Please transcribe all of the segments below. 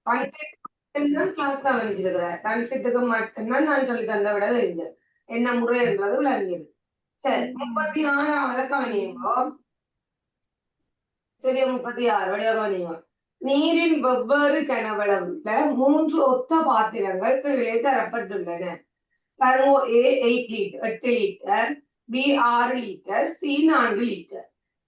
Concept class தான் வச்சிருக்கிறேன். கான்செப்டுக்கு மட்டும்தான் நான் சொல்லி தந்த விட தெரிஞ்சது என்ன முறை என்பது விளங்கியது. சரி 36வது கவனியுங்கோ. சரியா 36 வழியா கவனியுங்க. நீரின் வெவ்வேறு கனவளவுல 3 ஒத்த பாத்திரங்கள் கீழே தரப்பட்டுள்ளன. பாருங்க A 8 litre 8 litre, B 6 litre, C 4 litre.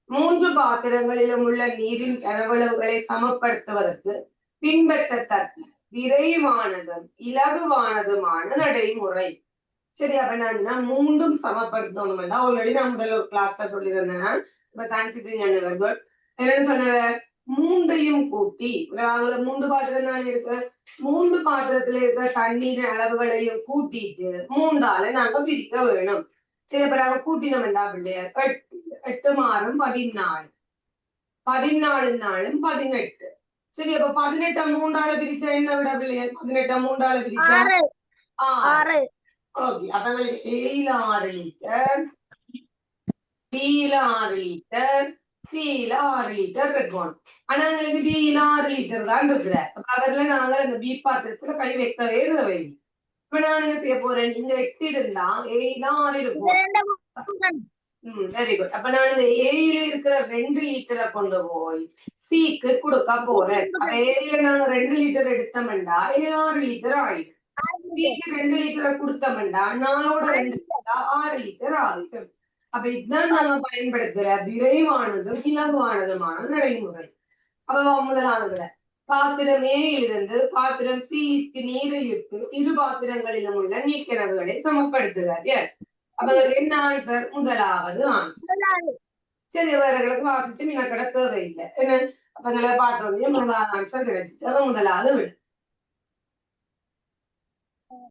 3 பாத்திரங்களிலும் உள்ள நீரின் கனவளவுகளை சமப்படுத்துவதற்கு பின்பற்றத்தக்க விரைவானதும் இலகுவானதுமான நடைமுறை. சரி அப்ப நான் மூன்றும் சமப்படுத்தணும். ஆல்ரெடி நான் முதல்ல ஒரு கிளாஸ்ல சொல்லி தந்தேன். இப்ப என்னன்னு சொன்னவர் மூன்றையும் கூட்டி, மூன்று பாத்திரம் தானே இருக்கு, 3 பாத்திரத்துல இருக்கிற தண்ணீர் அளவுகளையும் கூட்டிட்டு 3ஆல நாங்க பிரிக்க வேணும். சரி அப்ப நாங்க கூட்டினோம்டா பிள்ளையார் 8 மாறும் 14, 14 நாளும் 18. சரி அப்ப 18 3ஆல பிரிச்சா என்ன விட பிள்ளையார்? 18 3ஆல பிரிச்சா 6. ஓகே அப்ப A 6 litre, B 6 litre, C 6 litre இருக்கும். ஆனா எங்களுக்கு B 6 லிட்டர் தான் இருக்கிற. அப்ப அவர்ல நாங்கள் இந்த B பாத்திரத்துல கை வைக்கவே தேவையில்லை. இப்ப நான் என்ன செய்ய போறேன், இங்க 8 இருந்தா A 6 இருக்கும். Very good. அப்ப நான் இந்த ஏயில இருக்கிற 2 லிட்டரை கொண்டு போய் சிக்கு கொடுக்க போறேன். அப்ப ஏயில நாங்க 2 லிட்டர் எடுத்தோம்டா 6 லிட்டர் ஆயிடும். சிக்கு 2 லிட்டரை கொடுத்தோம்டா 4ஓட 2 6 லிட்டர் ஆயிடும். அப்ப இதுதான் நாங்க பயன்படுத்துற விரைவானதும் இலகுவானதுமான நடைமுறை. அப்ப முதலாவது விட பாத்திரம் A இருந்து பாத்திரம் சிக்கு நீரை இட்டு இரு பாத்திரங்களிலும் உள்ள நீர்க்கிணறுகளை சமப்படுத்துகிறார். எஸ் அவங்களுக்கு என்ன ஆன்சர்? முதலாவது ஆன்சர். சரி அவர்களுக்கு வாசிச்சு மீனக்கடை தேவையில்லை. என்ன அப்ப பார்த்தோன்னே முதலாவது ஆன்சர் கிடைச்சிட்டு அவ முதலாவது விடு.